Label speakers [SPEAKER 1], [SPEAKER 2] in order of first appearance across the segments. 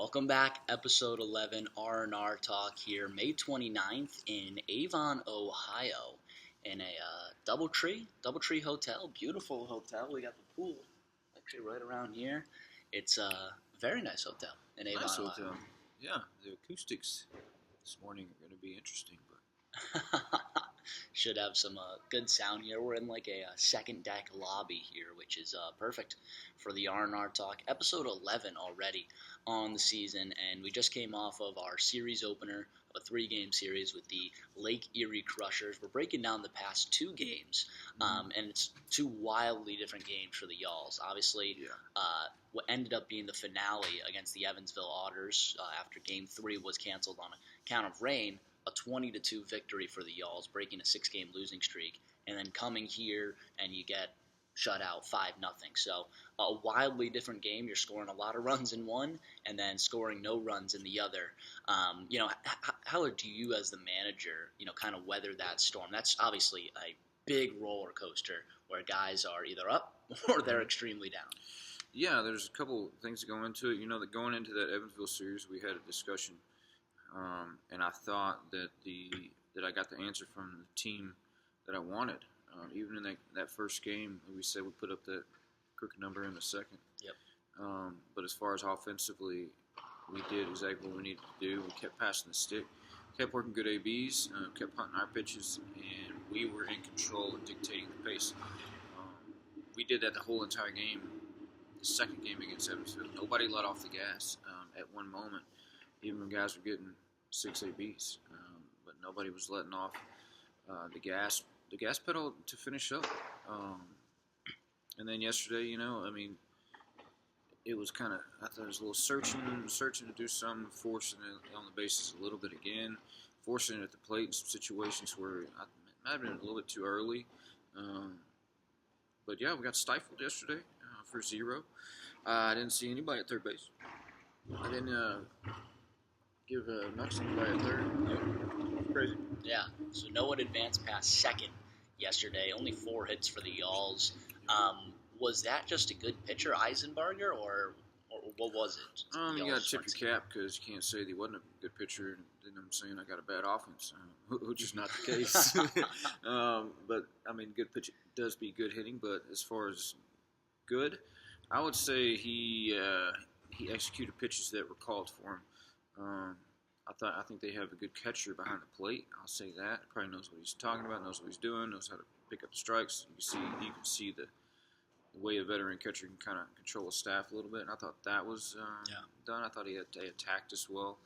[SPEAKER 1] Welcome back, episode 11, RnR Talk here, May 29th in Avon, Ohio, in a Doubletree Hotel, beautiful hotel. We got the pool actually right around here. It's a very nice hotel in Avon,
[SPEAKER 2] Nice
[SPEAKER 1] Ohio.
[SPEAKER 2] hotel. Yeah, the acoustics this morning are going to be interesting, but
[SPEAKER 1] Should have some good sound here. We're in like a second deck lobby here, which is perfect for the R&R Talk. Episode 11 already on the season, and we just came off of our series opener of a 3-game series with the Lake Erie Crushers. We're breaking down the past 2 games, and it's 2 wildly different games for the Y'alls. Obviously, what ended up being the finale against the Evansville Otters after Game 3 was canceled on account of rain, a 20-2 victory for the Y'alls, breaking a 6-game losing streak, and then coming here and you get shut out 5-0. So a wildly different game. You're scoring a lot of runs in one and then scoring no runs in the other. How do you as the manager, kind of weather that storm? That's obviously a big roller coaster where guys are either up or they're extremely down.
[SPEAKER 2] yeah, there's a couple things that go into it. You know, that going into that Evansville series, we had a discussion, and I thought that I got the answer from the team that I wanted. Even in that first game, we said we put up that crooked number in the second.
[SPEAKER 1] Yep.
[SPEAKER 2] But as far as offensively, we did exactly what we needed to do. We kept passing the stick, kept working good ABs, kept punting our pitches, and we were in control and dictating the pace. We did that the whole entire game. The second game against Evansville, nobody let off the gas at one moment, even when guys were getting 6 ABs. But nobody was letting off the gas pedal to finish up. And then yesterday, it was kind of, I thought it was a little searching to do something, forcing it on the bases a little bit again, forcing it at the plate in some situations where it might have been a little bit too early. But yeah, we got stifled yesterday for 0. I didn't see anybody at third base. I didn't give knocks to anybody at third. Crazy.
[SPEAKER 1] Yeah, so no one advanced past second yesterday. Only 4 hits for the Y'alls. Was that just a good pitcher, Eisenbarger, or what was it?
[SPEAKER 2] You got to tip your cap because you can't say that he wasn't a good pitcher. Then I'm saying I got a bad offense, which is not the case. But I mean, good pitching does be good hitting. But as far as good, I would say he executed pitches that were called for him. I think they have a good catcher behind the plate. I'll say that. Probably knows what he's talking about, knows what he's doing, knows how to pick up the strikes. You can see the way a veteran catcher can kind of control a staff a little bit. And I thought that was done. I thought they attacked us well.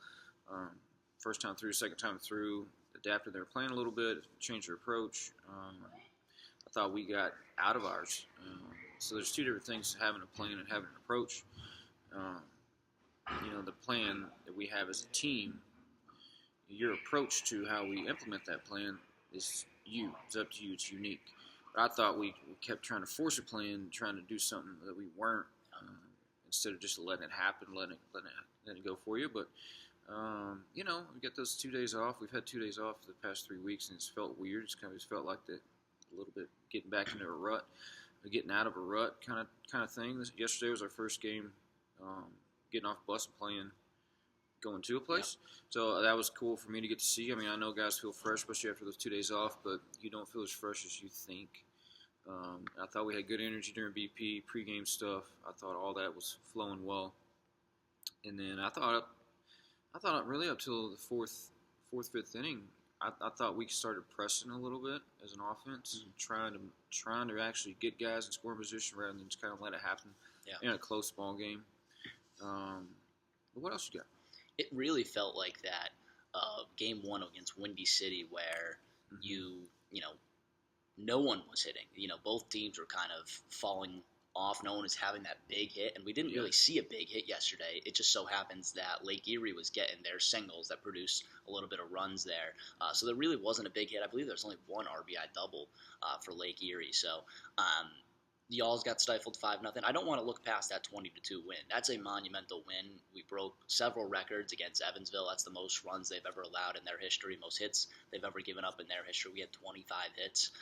[SPEAKER 2] First time through, second time through, adapted their plan a little bit, changed their approach. I thought we got out of ours. So there's 2 different things, having a plan and having an approach. The plan that we have as a team, your approach to how we implement that plan is you. It's up to you. It's unique. But I thought we kept trying to force a plan, trying to do something that we weren't, instead of just letting it happen, letting it go for you. But, we get those 2 days off. We've had 2 days off for the past 3 weeks, and it's felt weird. It's kind of felt like that a little bit getting back into a rut, getting out of a rut kind of thing. Yesterday was our first game, getting off a bus and playing, going to a place. Yeah. So that was cool for me to get to see. I mean, I know guys feel fresh, especially after those 2 days off, but you don't feel as fresh as you think. I thought we had good energy during BP, pregame stuff. I thought all that was flowing well. And then I thought really up till the fourth, fifth inning, I thought we started pressing a little bit as an offense, trying to actually get guys in scoring position rather than just kind of let it happen in a close ball game. But what else you got?
[SPEAKER 1] It really felt like that Game 1 against Windy City where no one was hitting. Both teams were kind of falling off. No one was having that big hit, and we didn't really see a big hit yesterday. It just so happens that Lake Erie was getting their singles that produced a little bit of runs there. So there really wasn't a big hit. I believe there's only 1 RBI double for Lake Erie. So the Y'alls got stifled 5-0. I don't want to look past that 20-2 win. That's a monumental win. We broke several records against Evansville. That's the most runs they've ever allowed in their history, most hits they've ever given up in their history. We had 25 hits.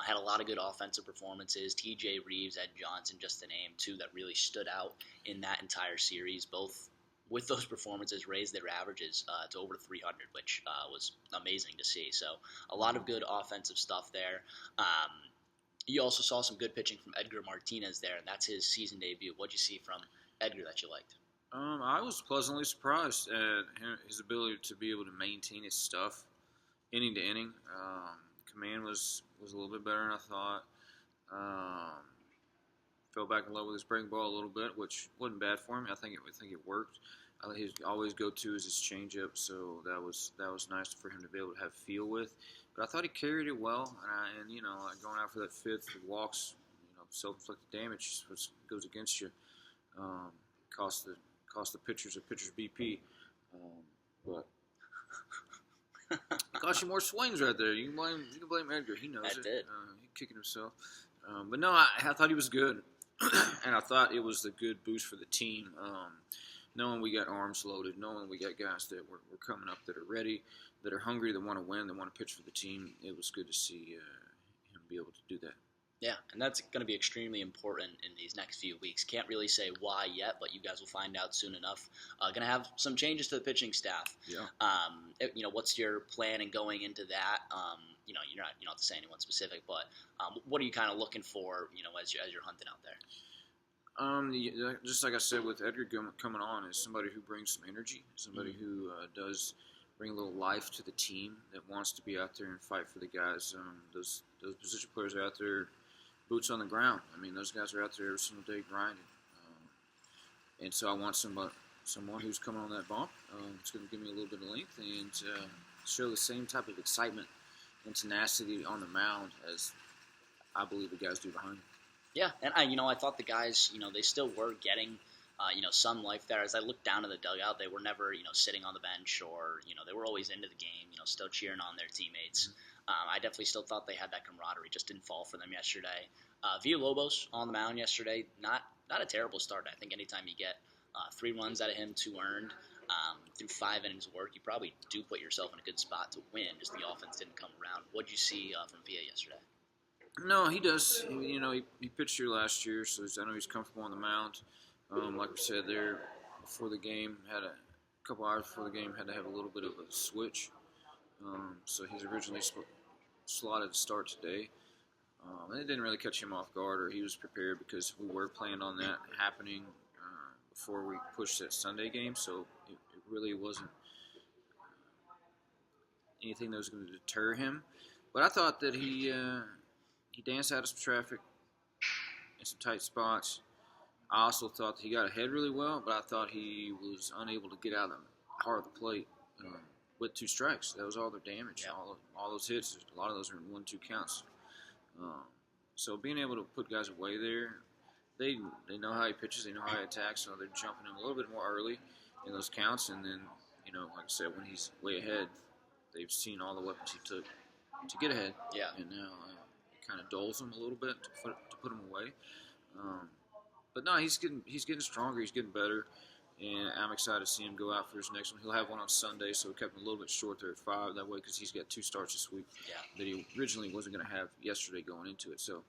[SPEAKER 1] Had a lot of good offensive performances. TJ Reeves, Ed Johnson, just to name 2 that really stood out in that entire series. Both with those performances, raised their averages to over 300, which was amazing to see. So a lot of good offensive stuff there. You also saw some good pitching from Edgar Martinez there, and that's his season debut. What'd you see from Edgar that you liked?
[SPEAKER 2] I was pleasantly surprised at his ability to be able to maintain his stuff inning to inning. Command was a little bit better than I thought. Fell back in love with his breaking ball a little bit, which wasn't bad for him. I think it worked. His always go-to is his changeup, so that was nice for him to be able to have feel with. But I thought he carried it well, and going out for that fifth with walks, self-inflicted damage, which goes against you, cost the pitchers a pitcher's BP, but cost you more swings right there. You can blame Edgar. He knows
[SPEAKER 1] That
[SPEAKER 2] it.
[SPEAKER 1] did.
[SPEAKER 2] He's kicking himself. But no, I thought he was good, and I thought it was a good boost for the team. Knowing we got arms loaded, knowing we got guys that were coming up that are ready, that are hungry, that want to win, that want to pitch for the team, it was good to see him be able to do that.
[SPEAKER 1] Yeah, and that's going to be extremely important in these next few weeks. Can't really say why yet, but you guys will find out soon enough. Going to have some changes to the pitching staff.
[SPEAKER 2] Yeah.
[SPEAKER 1] What's your plan in going into that? You don't have to say anyone specific, but what are you kind of looking for? As you're hunting out there.
[SPEAKER 2] Just like I said with Edgar coming on, is somebody who brings some energy, somebody who does bring a little life to the team, that wants to be out there and fight for the guys. Those position players are out there, boots on the ground. I mean, those guys are out there every single day grinding. And so I want someone who's coming on that bump. It's going to give me a little bit of length and show the same type of excitement and tenacity on the mound as I believe the guys do behind him.
[SPEAKER 1] Yeah, and I thought the guys, they still were getting, some life there. As I looked down to the dugout, they were never, sitting on the bench or, they were always into the game, still cheering on their teammates. I definitely still thought they had that camaraderie. Just didn't fall for them yesterday. Villalobos on the mound yesterday, not a terrible start. I think anytime you get 3 runs out of him, 2 earned, through 5 innings of work, you probably do put yourself in a good spot to win. Just the offense didn't come around. What'd you see from Villa yesterday?
[SPEAKER 2] No, he does. He pitched here last year, so I know he's comfortable on the mound. Like we said there before the game, had a couple hours before the game, had to have a little bit of a switch. So he's originally slotted to start today. And it didn't really catch him off guard, or he was prepared because we were planning on that happening before we pushed that Sunday game. So it really wasn't anything that was going to deter him. But I thought that he danced out of some traffic in some tight spots. I also thought that he got ahead really well, but I thought he was unable to get out of the heart of the plate with 2 strikes. That was all their damage.
[SPEAKER 1] Yeah.
[SPEAKER 2] All those hits, a lot of those are in 1-2 counts. So being able to put guys away there, they know how he pitches, they know how he attacks, so they're jumping him a little bit more early in those counts. And then, like I said, when he's way ahead, they've seen all the weapons he took to get ahead.
[SPEAKER 1] Yeah.
[SPEAKER 2] And now it kind of dulls him a little bit to put him away. But no, he's getting stronger. He's getting better, and I'm excited to see him go out for his next one. He'll have one on Sunday, so we kept him a little bit short there at 5 that way because he's got 2 starts this week that he originally wasn't going to have yesterday going into it. So,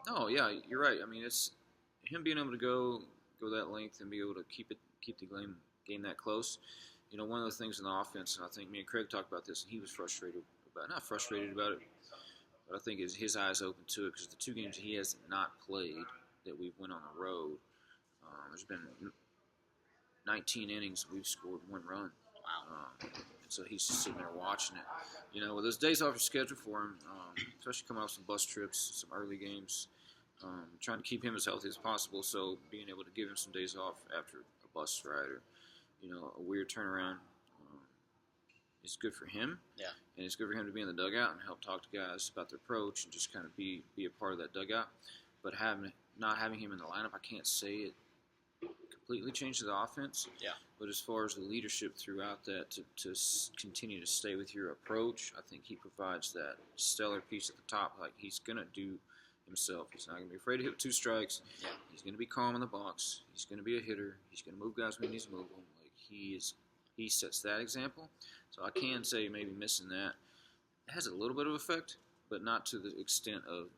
[SPEAKER 2] no, yeah, you're right. I mean, it's him being able to go that length and be able to keep the game that close. One of the things in the offense, and I think me and Craig talked about this, and he was not frustrated about it, but I think his eyes open to it because the 2 games he has not played that we went on the road, there's been 19 innings, we've scored 1 run.
[SPEAKER 1] Wow.
[SPEAKER 2] So he's just sitting there watching it. With those days off are scheduled for him, especially coming off some bus trips, some early games, trying to keep him as healthy as possible. So being able to give him some days off after a bus ride or, a weird turnaround is good for him.
[SPEAKER 1] Yeah.
[SPEAKER 2] And it's good for him to be in the dugout and help talk to guys about their approach and just kind of be a part of that dugout. But not having him in the lineup, I can't say it completely changed the offense.
[SPEAKER 1] Yeah.
[SPEAKER 2] But as far as the leadership throughout that, to continue to stay with your approach, I think he provides that stellar piece at the top. Like, he's going to do himself. He's not going to be afraid to hit 2 strikes.
[SPEAKER 1] Yeah.
[SPEAKER 2] He's going to be calm in the box. He's going to be a hitter. He's going to move guys when he needs to move them. Like, he sets that example. So I can say maybe missing that. It has a little bit of effect, but not to the extent of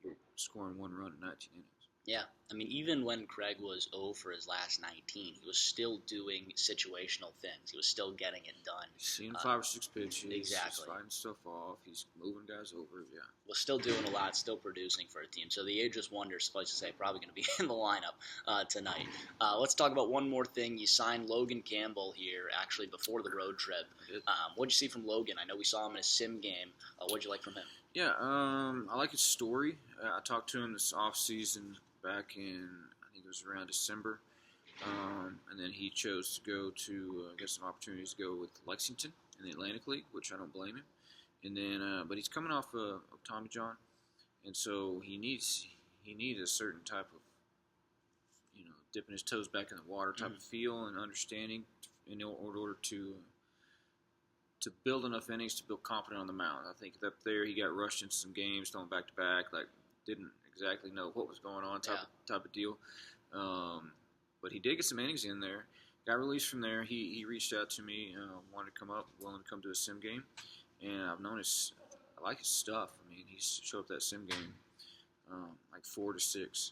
[SPEAKER 2] you're scoring 1 run in 19 innings.
[SPEAKER 1] Yeah, I mean, even when Craig was 0 for his last 19, he was still doing situational things. He was still getting it done.
[SPEAKER 2] He's seeing
[SPEAKER 1] Uh,
[SPEAKER 2] 5 or 6 pitches. He's
[SPEAKER 1] exactly.
[SPEAKER 2] fighting stuff off. He's moving guys over. Yeah.
[SPEAKER 1] Was still doing a lot, still producing for a team. So the Ageless Wonder, suffice to say, probably going to be in the lineup tonight. Let's talk about one more thing. You signed Logan Campbell here, actually, before the road trip. What'd you see from Logan? I know we saw him in a sim game. What'd you like from him?
[SPEAKER 2] Yeah, I like his story. I talked to him this off season back in, I think it was around December. And then he chose to go to get some opportunities to go with Lexington in the Atlantic League, which I don't blame him. And then, but he's coming off of Tommy John, and so he needs a certain type of, dipping his toes back in the water type of feel and understanding in order to build enough innings to feel confident on the mound. I think up there he got rushed into some games, throwing back to back, like didn't exactly know what was going on type of deal. But he did get some innings in there. Got released from there. He reached out to me, wanted to come up, willing to come to a sim game, and I like his stuff. I mean, he's showed up that sim game like 4 to 6,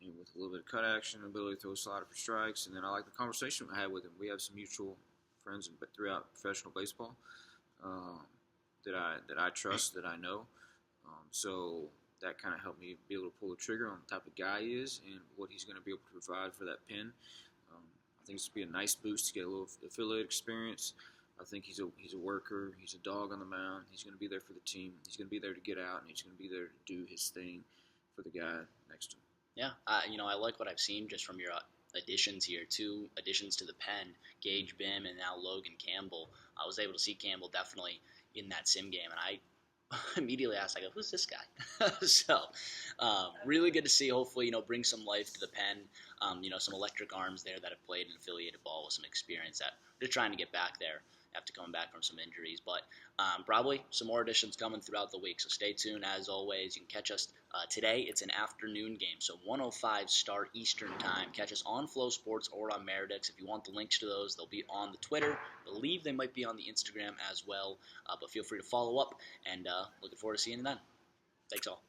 [SPEAKER 2] and with a little bit of cut action, ability to throw a slider for strikes, and then I like the conversation I had with him. We have some mutual friends throughout professional baseball that I trust, that I know. So that kind of helped me be able to pull the trigger on the type of guy he is and what he's going to be able to provide for that pen. I think it's going to be a nice boost to get a little affiliate experience. I think he's a worker. He's a dog on the mound. He's going to be there for the team. He's going to be there to get out, and he's going to be there to do his thing for the guy next to him.
[SPEAKER 1] Yeah, I like what I've seen just from your additions here. 2 additions to the pen, Gage Bim and now Logan Campbell. I was able to see Campbell definitely in that sim game, and I immediately asked, I go, who's this guy? So, really good to see. Hopefully, bring some life to the pen. Some electric arms there that have played an affiliated ball with some experience that they're trying to get back there after coming back from some injuries. But probably some more additions coming throughout the week. So stay tuned. As always, you can catch us today. It's an afternoon game, so 1:05 start Eastern time. Catch us on Flow Sports or on Meridix. If you want the links to those, they'll be on the Twitter. I believe they might be on the Instagram as well. But feel free to follow up, and looking forward to seeing you then. Thanks all.